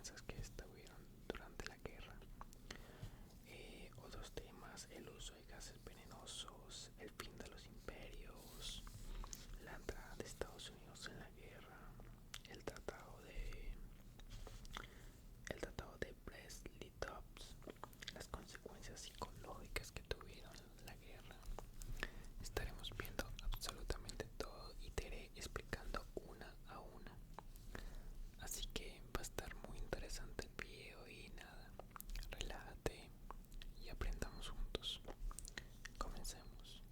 alianzas que estuvieron durante la guerra. Otros temas: el uso de gases venenosos, el fin de los imperios, la entrada de Estados Unidos en la guerra, el tratado de el tratado de Brest-Litovsk, las consecuencias psicológicas que tuvieron la guerra. Estaremos viendo absolutamente todo y te iré explicando una a una. Así que va a estar muy interesante el video y nada, relájate y aprendamos juntos. Comencemos.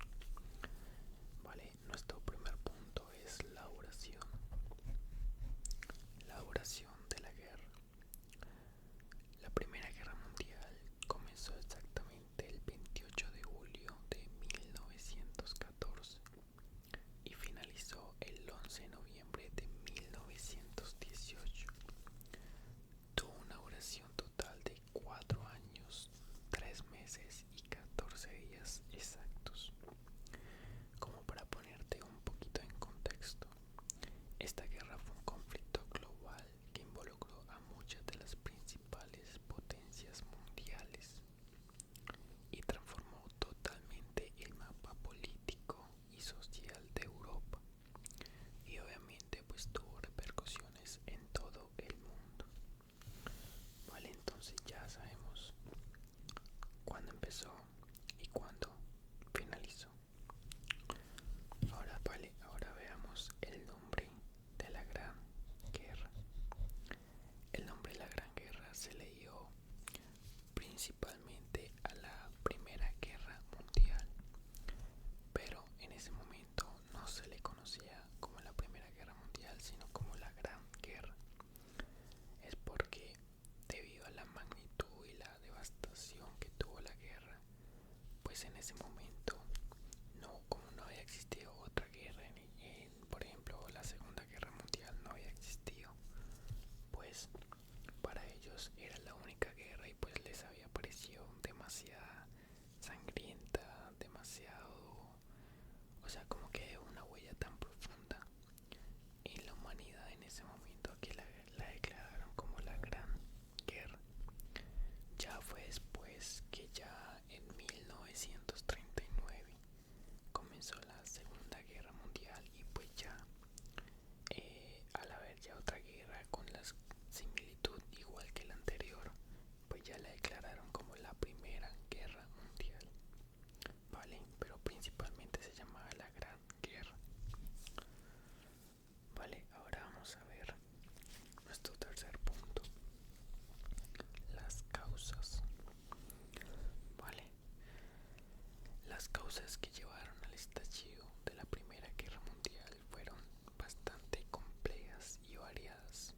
Vale, nuestro primer punto es la duración. La duración de la guerra. La Primera Guerra Mundial comenzó exactamente el 28 de julio de 1914 y finalizó el 11 de noviembre de 1918. Tuvo una duración total de 4 años, 3 meses y 14 días exactos. Como para ponerte un poquito en contexto, esta guerra fue un conflicto global que involucró a muchas de las principales potencias mundiales y transformó totalmente el mapa político y social de Europa, y obviamente pues tuvo repercusiones en todo el mundo. Vale, entonces ya sabemos cuándo empezó y cuándo finalizó. Ahora vale, ahora veamos el nombre de la Gran Guerra. El nombre de la Gran Guerra se le dio principalmente a la Primera Guerra Mundial, pero en ese momento no se le conocía como la Primera Guerra Mundial, sino como la Gran Guerra. Es porque debido a la magnitud y la devastación que tuvo la guerra, pues en ese momento como no había existido otra guerra por ejemplo la Segunda Guerra Mundial no había existido, pues para ellos era la única guerra y pues les había parecido demasiado sangrienta, demasiado, o sea, como que una huella tan profunda en la humanidad en ese momento que la declararon como la Gran Guerra. Ya fue después que ya en 1939 comenzó la Segunda Guerra Mundial y pues ya al haber ya otra guerra con la similitud igual que la anterior, pues ya la declararon como la Primera Guerra Mundial. Vale, pero principalmente se llamaba la Gran Guerra. Vale, ahora vamos a ver nuestro tercer punto: las causas. Vale, las causas que llevaron al estallido de la Primera Guerra Mundial fueron bastante complejas y variadas.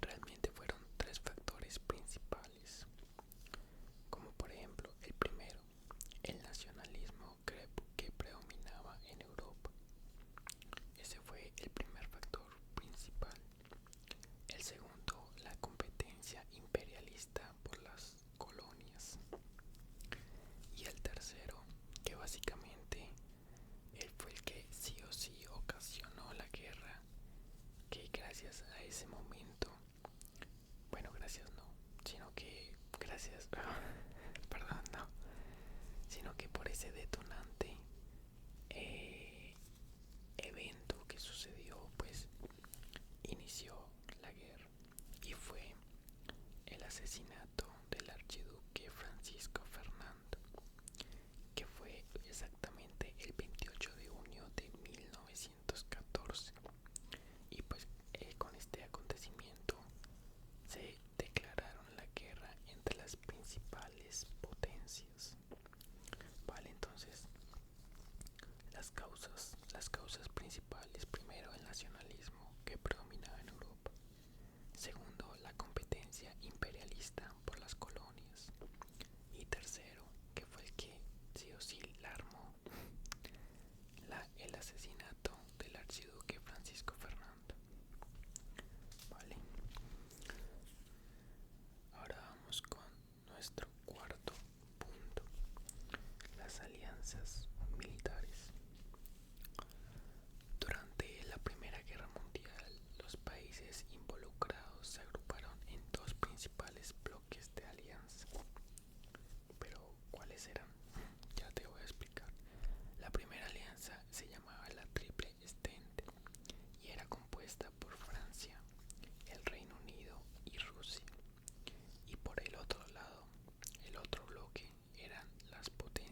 Realmente fueron tres factores principales, como por ejemplo el primero, el nacionalismo que predominaba en Europa. Ese fue el primer factor principal. El segundo, la competencia imperialista por las colonias. Y el tercero, que básicamente él fue el que sí o sí ocasionó la guerra, que gracias a ese momento, bueno, gracias no, sino que gracias, perdón, no, sino que por ese detonante evento que sucedió, pues inició la guerra, y fue el asesinato del archiduque Francisco Fernando, que fue exactamente el 28 de junio de 1914. Y pues con este acontecimiento se declararon la guerra entre las principales potencias. Vale, entonces las causas principales: primero, el nacionalismo que predominaba en Europa; segundo, la competencia imperialista por las colonias; y tercero, que fue el que sí o sí la armó, el asesinato del archiduque Francisco Fernando. Vale, ahora vamos con nuestro cuarto punto: las alianzas militares. Durante la Primera Guerra Mundial, los países involucrados se agruparon en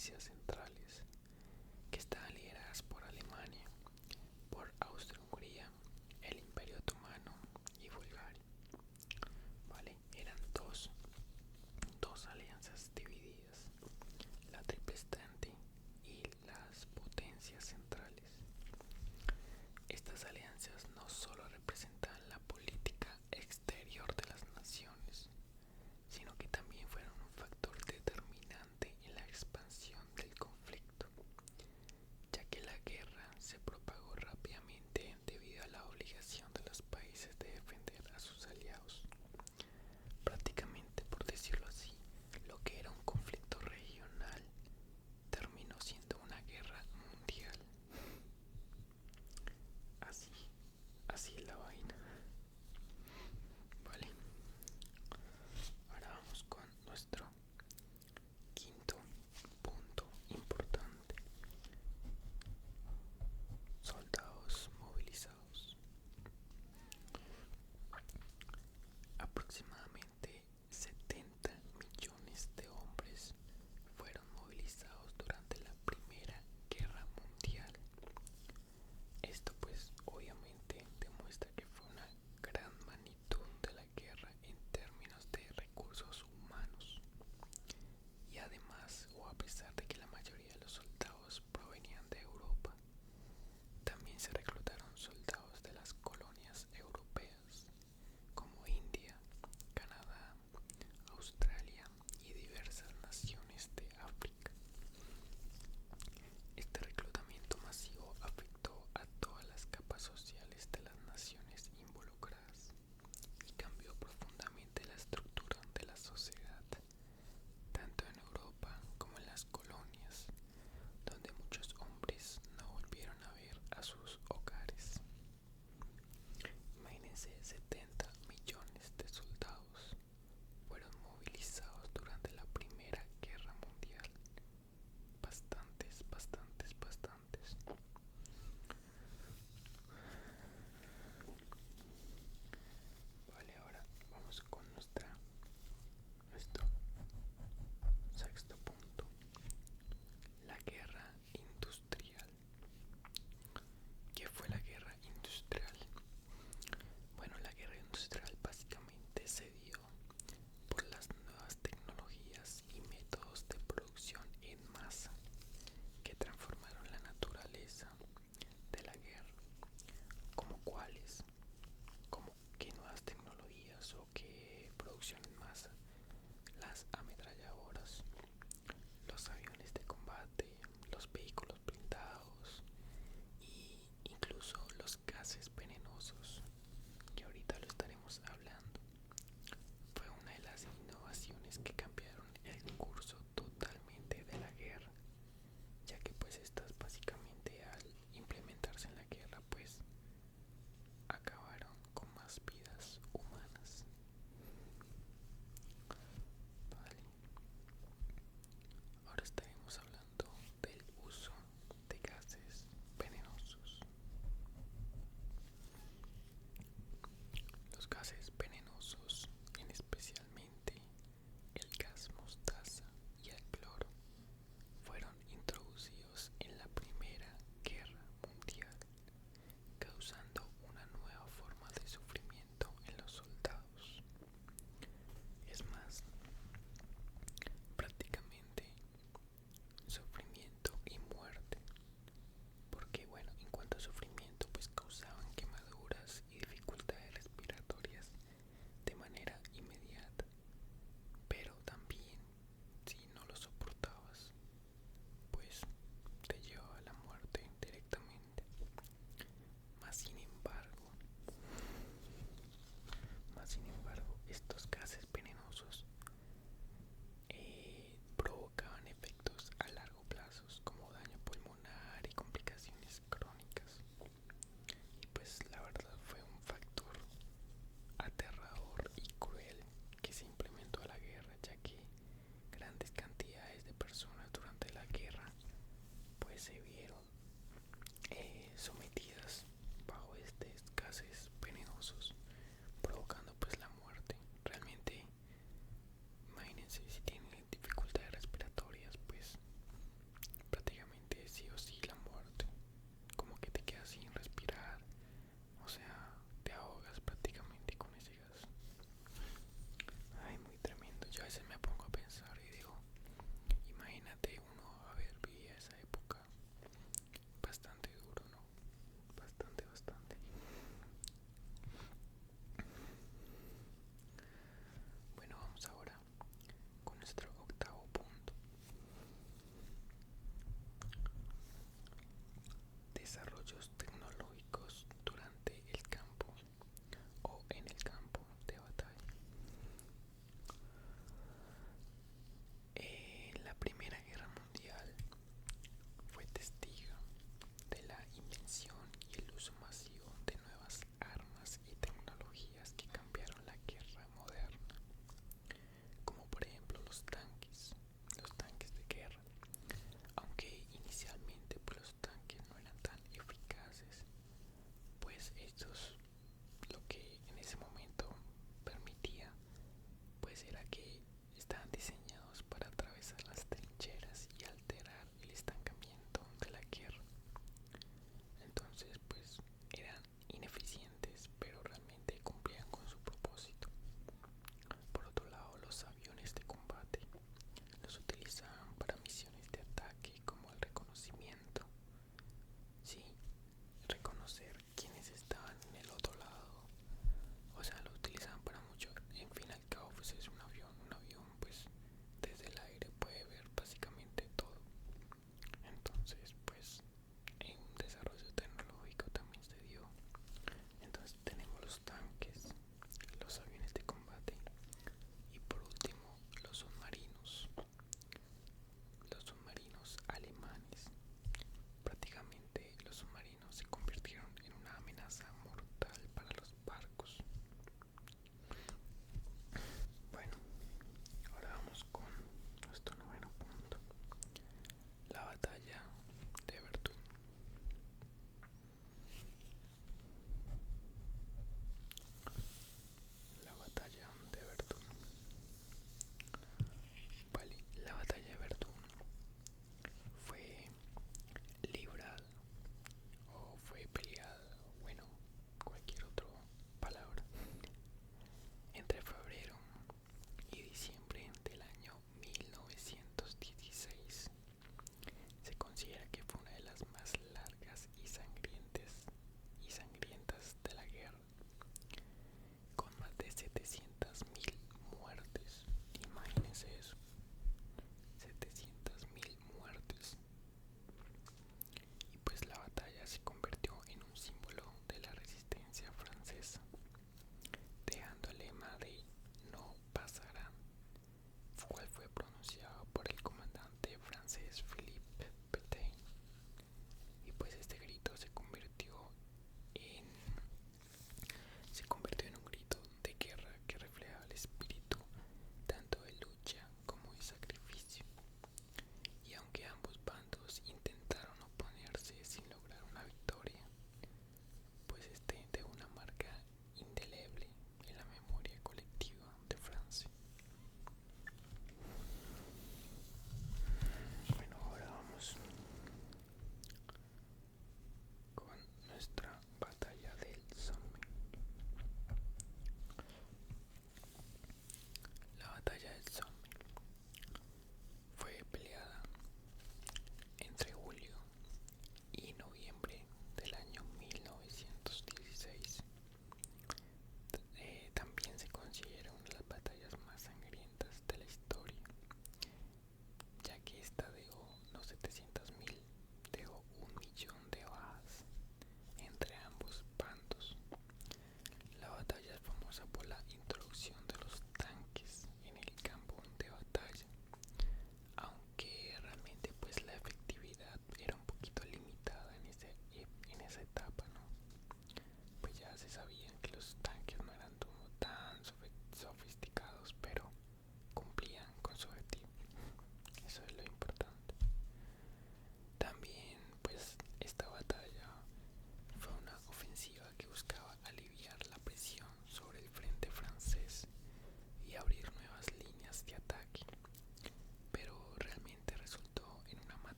potencias centrales que estaban lideradas por Alemania, por Austria-Hungría, el Imperio Otomano y Bulgaria. ¿Vale? Eran dos alianzas divididas, la Triple Entente y las potencias centrales. Estas alianzas no solo representaban la política exterior de las naciones, sino que también fueron un factor determinante en la expansión del conflicto, ya que la guerra se propagó rápidamente debido a la obligación de los países de defender a sus aliados. Prácticamente, por decirlo así, lo que era un conflicto regional terminó siendo una guerra mundial. Así, así es la vaina. Vale, ahora vamos con nuestro quinto punto importante: soldados movilizados. Aproximadamente 70 millones de hombres fueron movilizados durante la Primera Guerra Mundial. Esto pues obviamente demuestra que fue una gran magnitud de la guerra en términos de recursos humanos. Y además, o a pesar de que la mayoría de los soldados provenían de Europa, también se reclutaron soldados de las colonias europeas como India, Canadá, Australia y diversas naciones de África. Este reclutamiento masivo afectó a todas las capas sociales de las naciones involucradas y cambió profundamente la estructura de la sociedad, tanto en Europa como en las colonias, donde muchos hombres no volvieron a ver a sus hogares. Imagínense, 70 millones de soldados fueron movilizados durante la Primera Guerra Mundial. Bastantes, bastantes, bastantes. Vale, ahora vamos con nuestro sexto punto: la guerra industrial. ¿Qué fue la guerra industrial? Bueno, la guerra industrial básicamente se dio por las nuevas tecnologías y métodos de producción en masa que transformaron la naturaleza de la guerra. ¿Como cuáles? ¿Como qué nuevas tecnologías o qué producción en masa? Las ametralladoras, los aviones de combate, los vehículos blindados y incluso los gases venenosos, que ahorita lo estaremos hablando. Fue una de las innovaciones que cambiaron el curso totalmente de la guerra, ya que pues estas básicamente al implementarse en la guerra pues acabaron con más vidas humanas. Vale. Ahora estaremos hablando del uso de gases venenosos. Los gases venenosos, en especialmente el gas mostaza y el cloro, fueron introducidos en la Primera Guerra Mundial, causando una nueva forma de sufrimiento en los soldados. Es más, prácticamente sufrimiento y muerte, porque bueno, en cuanto a sufrimiento pues causaban quemaduras y dificultades respiratorias de manera inmediata, pero también si no lo soportabas pues te llevaba a la muerte directamente. Más sin embargo, estos gases venenosos provocaban efectos a largo plazo como daño pulmonar y complicaciones crónicas. Y pues la verdad fue un factor aterrador y cruel que se implementó a la guerra, ya que grandes cantidades de personas durante la guerra pues se vieron sometidas bajo estos gases venenosos, provocando pues la muerte. Realmente imagínense, si tienen dificultades respiratorias pues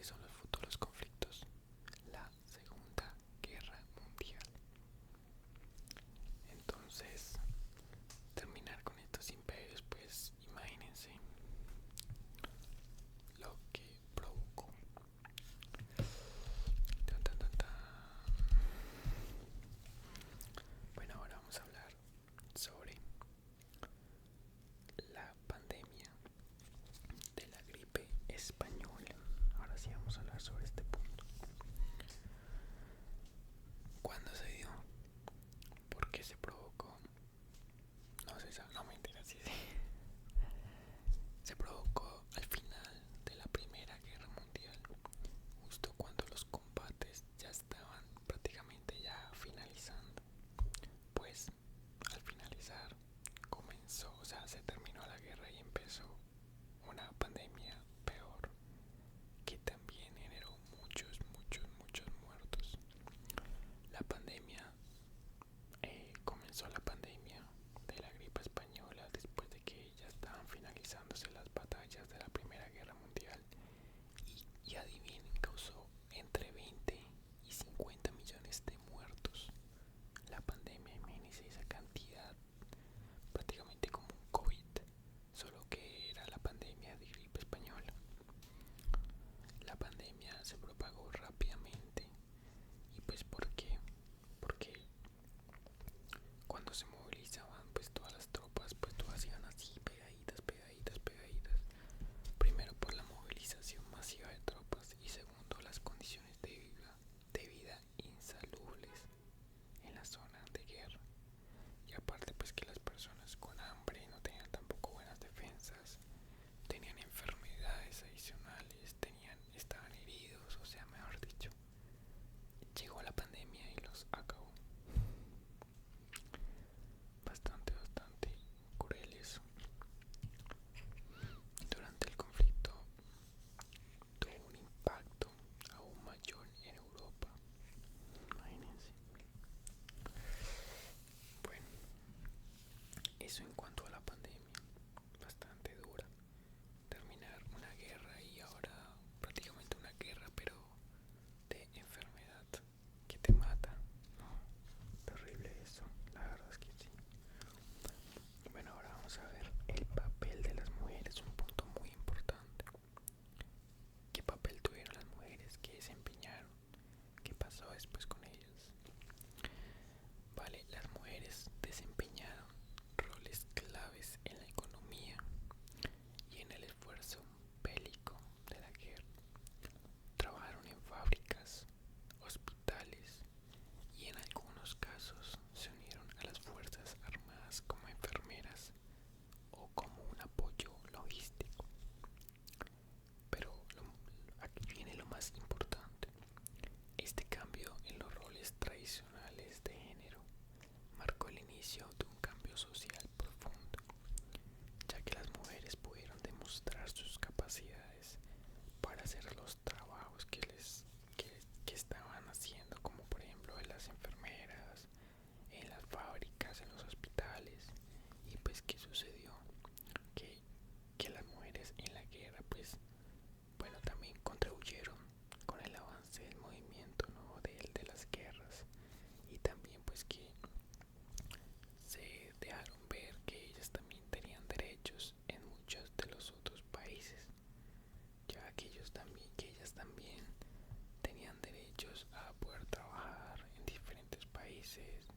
cuáles son los futuros conflictos. La Segunda Guerra Mundial. Entonces, terminar con estos imperios, pues imagínense lo que provocó. Tan, tan, tan, tan. Bueno, ahora vamos a hablar sobre la pandemia de la gripe española. Ahora sí vamos a hablar sobre este punto. ¿Cuándo se dio? ¿Por qué se provocó? No se sabe, no, mentira, sí, sí. Se provocó al final de la Primera Guerra Mundial, justo cuando los combates ya estaban prácticamente ya finalizando. Pues al finalizar comenzó, o sea, se terminó la guerra y empezó una pandemia peor que también generó muchos, muchos, muchos muertos. La pandemia, comenzó la pandemia de la gripe española después de que ya estaban finalizándose las batallas de la Primera Guerra Mundial y adivinen, causó entre 20 y 50 millones de muertos. La pandemia, imagínense esa cantidad, prácticamente como un COVID, solo que era la pandemia de gripe española. La pandemia se propagó rápidamente. ¿Y pues por qué? Porque cuando se movilizaban pues todas las tropas, pues todas iban así pegaditas, pegaditas, pegaditas. Primero por la movilización masiva de tropas y segundo las condiciones de vida insalubres en la zona de guerra. Y aparte pues que las personas con hambre no tenían tampoco buenas defensas, tenían enfermedades adicionales, estaban heridos, o sea, mejor dicho, llegó la pandemia y los acabó. Bastante, bastante cruel eso. Durante el conflicto tuvo un impacto aún mayor en Europa. Imagínense. Bueno, eso en cuanto a la pandemia, bastante dura. Terminar una guerra y ahora prácticamente una guerra, pero de enfermedad que te mata. No, terrible eso, la verdad es que sí. Bueno, ahora vamos a ver el papel de las mujeres, un punto muy importante. ¿Qué papel tuvieron las mujeres? ¿Qué desempeñaron? ¿Qué pasó después con ellas? Vale, las mujeres desempeñaron roles claves en la economía y en el esfuerzo bélico de la guerra. Trabajaron en fábricas, hospitales y en algunos casos se unieron a las fuerzas armadas como enfermeras o como un apoyo logístico. Pero aquí viene lo más importante. Este cambio en los roles tradicionales de género marcó el inicio de un cambio social profundo, ya que las mujeres pudieron demostrar sus capacidades para hacer los trabajos que estaban haciendo, como por ejemplo en las enfermeras, en las fábricas, en los hospitales. Y pues ¿qué sucedió? Que, que las mujeres en la guerra pues bueno también contribuyeron con el avance del movimiento, ¿no? de las guerras, y también pues que se dejaron ver que ellas también tenían derechos en muchos de los otros países, ya que ellas también tenían derechos a poder trabajar en diferentes países,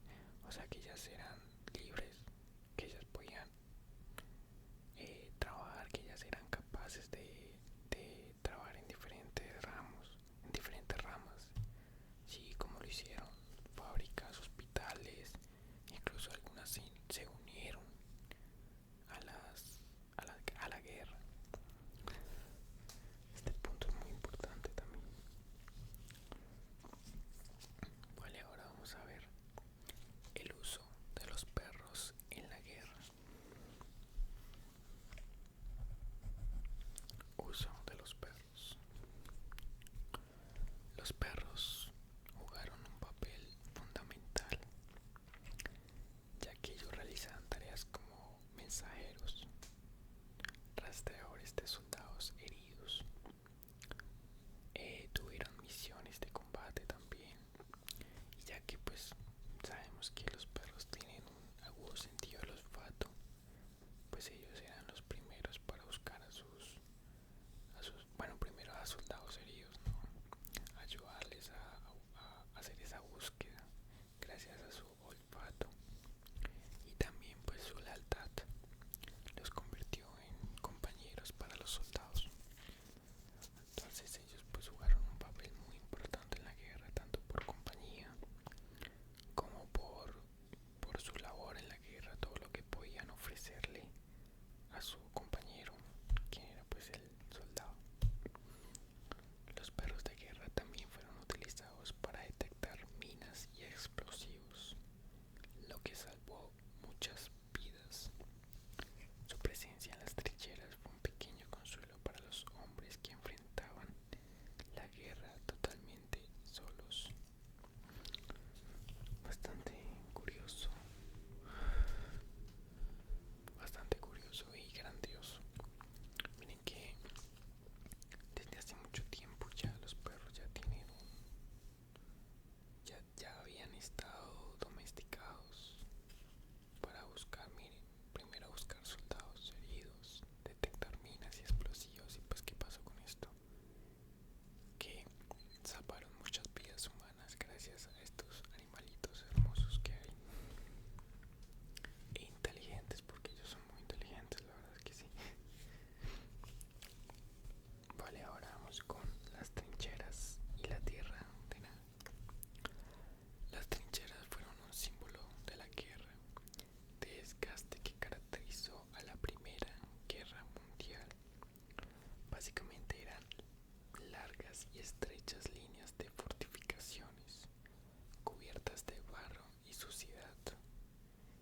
o sea que ellas eran libres, que ellas podían trabajar, que ellas eran capaces de trabajar en diferentes ramos, en diferentes ramas, sí, como lo hicieron fábricas, hospitales, incluso algunas se unieron a a la guerra. Este punto es muy importante también. Vale, ahora vamos a ver el uso de los gracias a su olfato y también pues su lealtad los convirtió en compañeros para los soldados. Entonces ellos pues jugaron un papel muy importante en la guerra, tanto por compañía como por su labor en la guerra, todo lo que podían ofrecerle a su compañero, quien era pues el soldado. Los perros de guerra también fueron utilizados para detectar minas y explosivos, lo que salvó muchas vidas. Su presencia en las trincheras fue un pequeño consuelo para los hombres que enfrentaban la guerra totalmente solos. Bastante curioso, bastante curioso y grandioso. Miren que desde hace mucho tiempo ya los perros ya tienen ya habían estado domesticados para buscar, miren, primero buscar soldados heridos, detectar minas y explosivos. Y pues, ¿qué pasó con esto? Que salvaron muchas vidas humanas gracias a estos animalitos hermosos que hay. E inteligentes, porque ellos son muy inteligentes, la verdad es que sí. Vale, ahora vamos con las trincheras y la tierra de nada. Las trincheras fueron un símbolo de la guerra de desgaste que caracterizó a la Primera Guerra Mundial. Básicamente eran largas y estrechas líneas de fortificaciones cubiertas de barro y suciedad,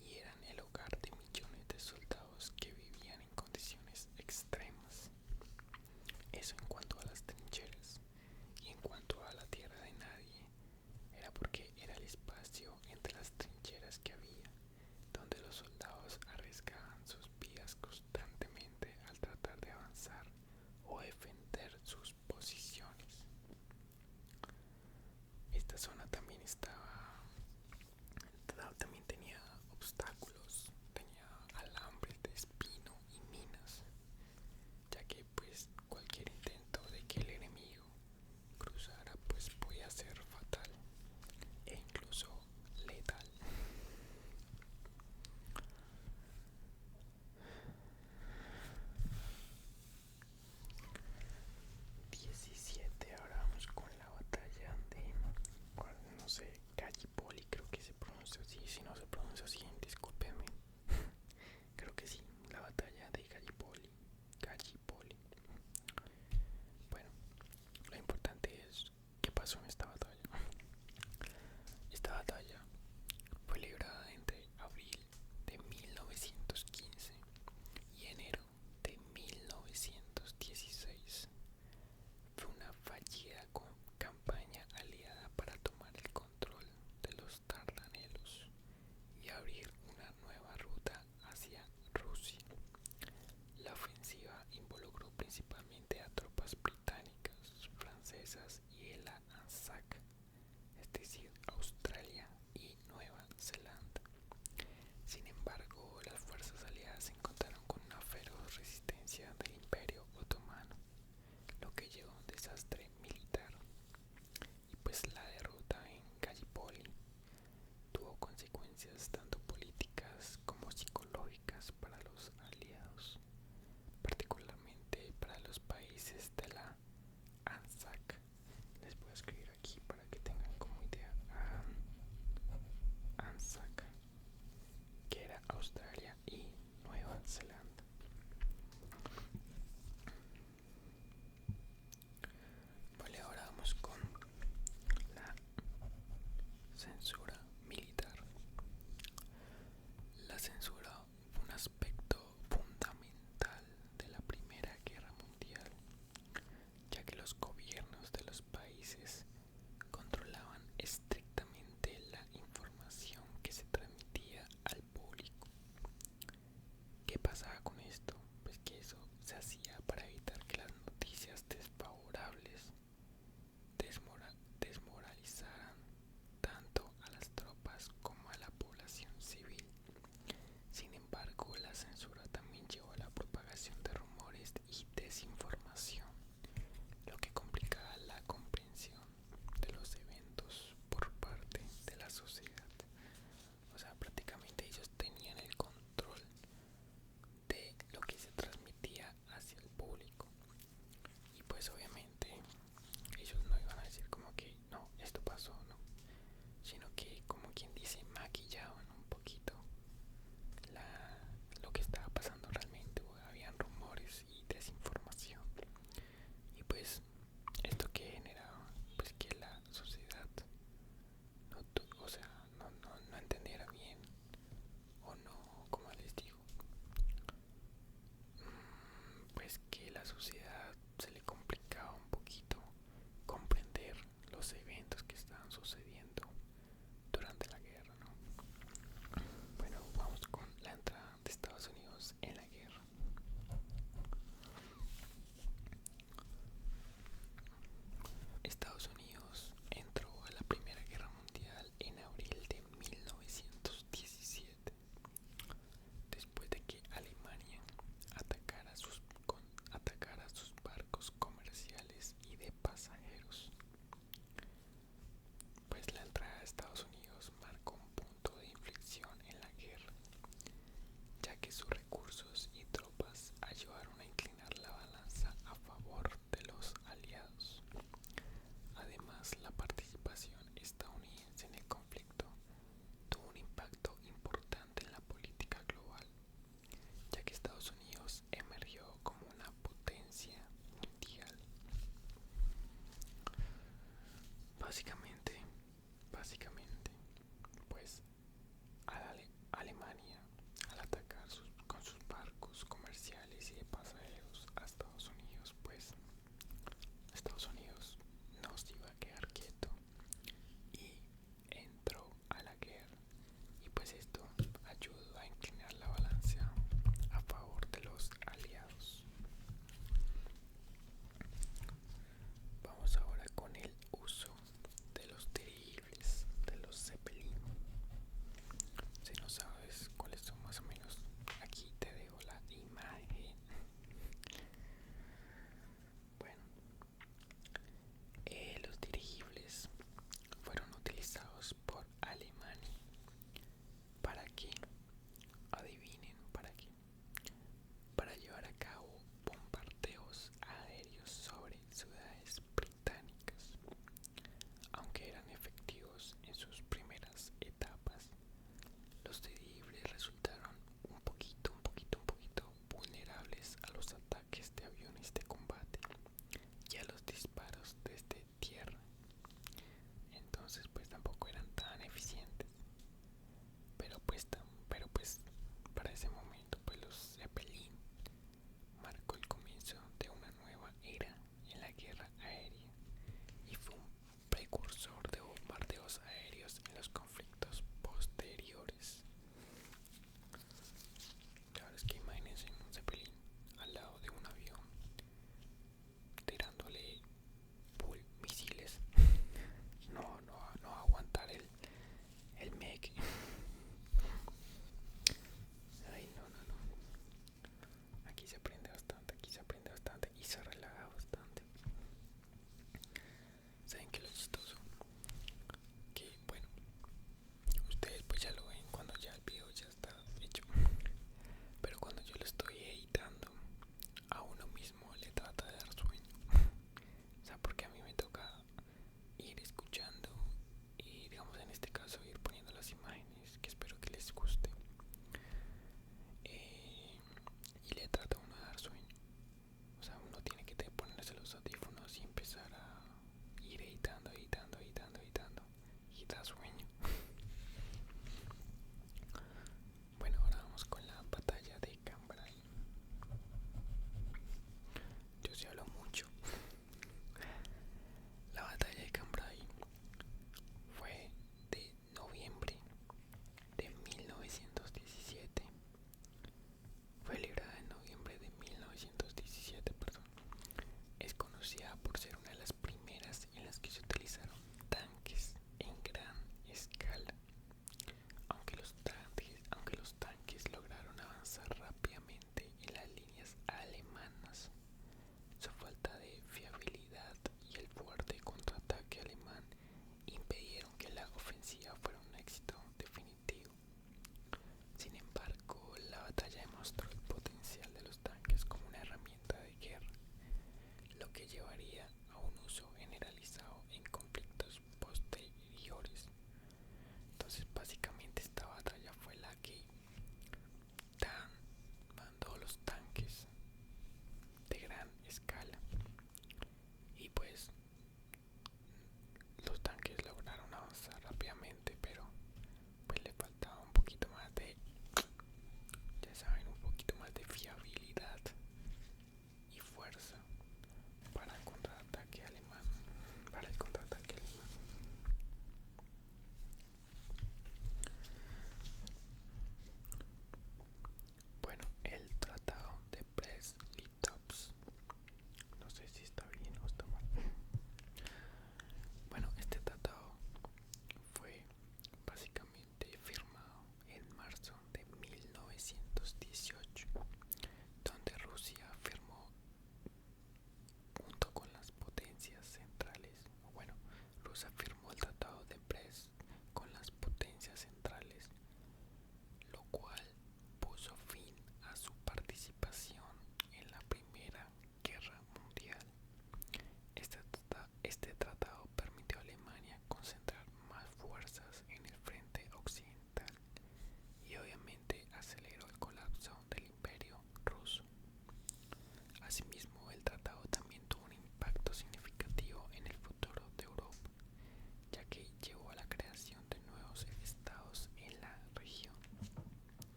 y eran el hogar de millones de soldados que vivían en condiciones extremas. Eso en cuanto a las trincheras. Y en cuanto a la tierra de nadie, era porque era el espacio entre las trincheras que había, donde los soldados arriesgaban sus vidas constantemente al tratar de avanzar o defender sus posiciones. pasajeros. Pues la entrada de Estados Unidos marcó un punto de inflexión en la guerra, ya que sus recursos y tropas ayudaron a inclinar la balanza a favor de los aliados. Además, la participación estadounidense en el conflicto tuvo un impacto importante en la política global, ya que Estados Unidos emergió como una potencia mundial. Básicamente, básicamente, pues Alemania, al atacar con sus barcos comerciales y de pasajeros a Estados Unidos, pues Estados Unidos no se iba a quedar quieto y entró a la guerra, y pues esto ayudó a inclinar la balanza a favor de los aliados. Vamos ahora con el uso de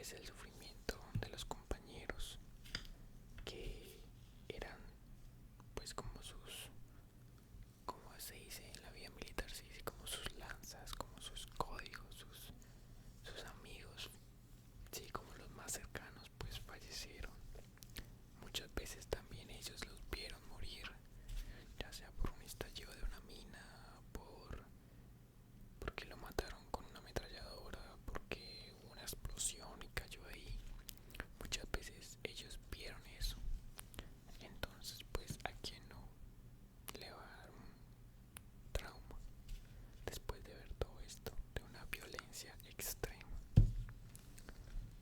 pues el sufrimiento de los compañeros que eran pues como sus, como se dice en la vida militar, se dice como sus lanzas, como sus códigos, sus amigos, sí, como los más cercanos, pues fallecieron. Muchas veces también ellos los vieron morir, ya sea por un estallido de una mina, porque lo mataron con una ametralladora, porque hubo una explosión y cayó ahí. Muchas veces ellos vieron eso. Entonces, pues a quien no le va a dar un trauma después de ver todo esto, de una violencia extrema.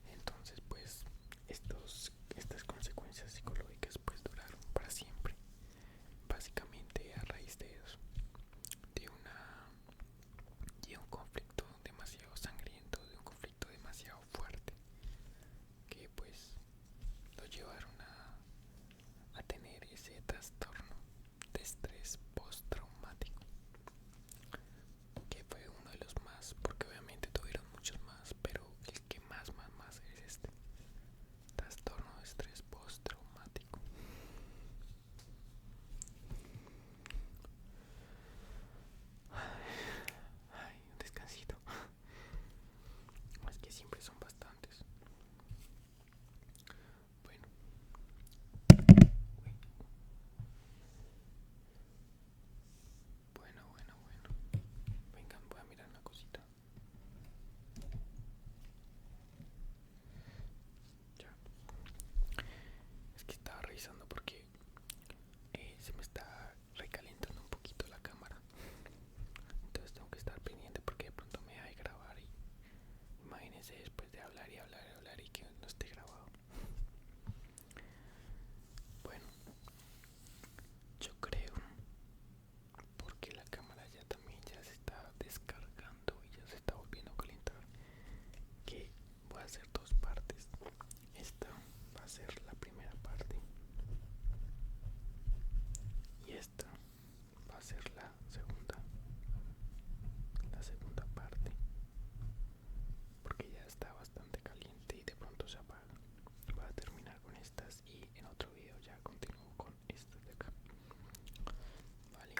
Entonces, pues estas consecuencias psicológicas pues duraron para siempre, básicamente a raíz de eso, de un conflicto demasiado sangriento, de un conflicto demasiado fuerte, que pues lo llevaron a tener ese trastorno de estrés postraumático, que fue uno de los más, porque obviamente tuvieron muchos más, pero el que más es este trastorno de estrés postraumático. Ay, un descansito. Es que siempre son bastantes. Bueno, uy, bueno. Vengan, voy a mirar una cosita. Ya. Es que estaba revisando porque se me está recalentando un poquito la cámara. Entonces tengo que estar pendiente porque de pronto me deja de grabar y imagínense después de hablar y que no esté grabado. Bueno, yo creo, porque la cámara ya también ya se está descargando y ya se está volviendo a calentar, que voy a hacer dos partes. Esta va a ser la primera parte y esta va a ser la segunda parte, porque ya está bastante caliente y de pronto se apaga. Voy a terminar con estas y en otro video ya continúo con estas de acá. Vale,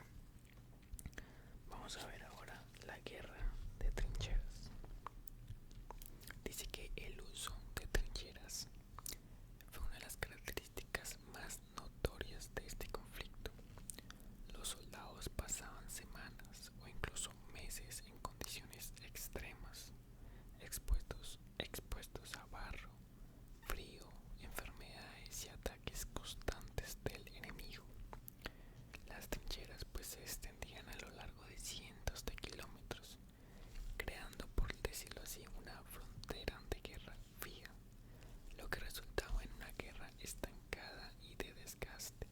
vamos a ver ahora la guerra de trincheras. Dice que el uso de trincheras fue una de las características más notorias de este conflicto. Los soldados pasaban semanas o incluso meses en condiciones extremas, expuestos a barro, frío, enfermedades y ataques constantes del enemigo. Las trincheras pues se extendían a lo largo de cientos de kilómetros, creando, por decirlo así, una frontera de guerra fija, lo que resultaba en una guerra estancada y de desgaste,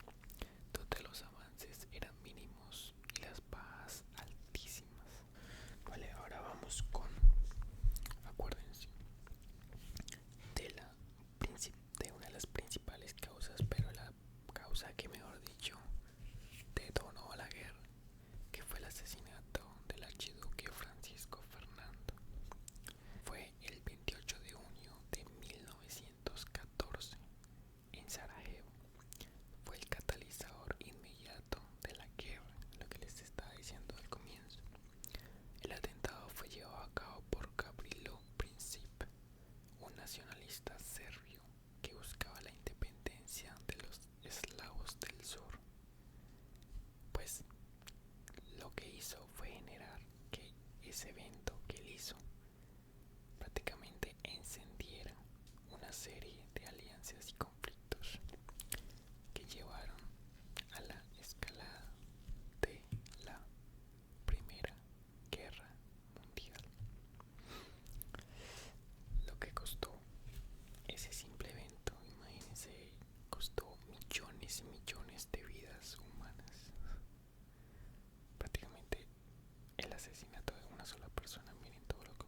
donde los avances eran mínimos y las bajas altísimas. Vale, ahora vamos con, acuérdense, de, la, de una de las principales causas, pero la causa que mejor dicho detonó la guerra, que fue el asesinato del archiduque Francisco Fernando. Fue el 28 de junio de 1914 en Sarajevo. Fue el catalizador inmediato de la guerra, lo que les estaba diciendo al comienzo. El atentado fue llevado a cabo por Gavrilo Princip, un nacionalista serbio que buscaba la independencia de los eslavos del sur. Pues lo que hizo fue generar que ese evento que él hizo prácticamente encendiera una serie de alianzas y conflictos que llevaron a la escalada de la Primera Guerra Mundial. Lo que costó ese simple evento, imagínense, costó millones y millones de vidas humanas. Prácticamente el asesinato de una sola persona, miren todo lo que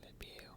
del video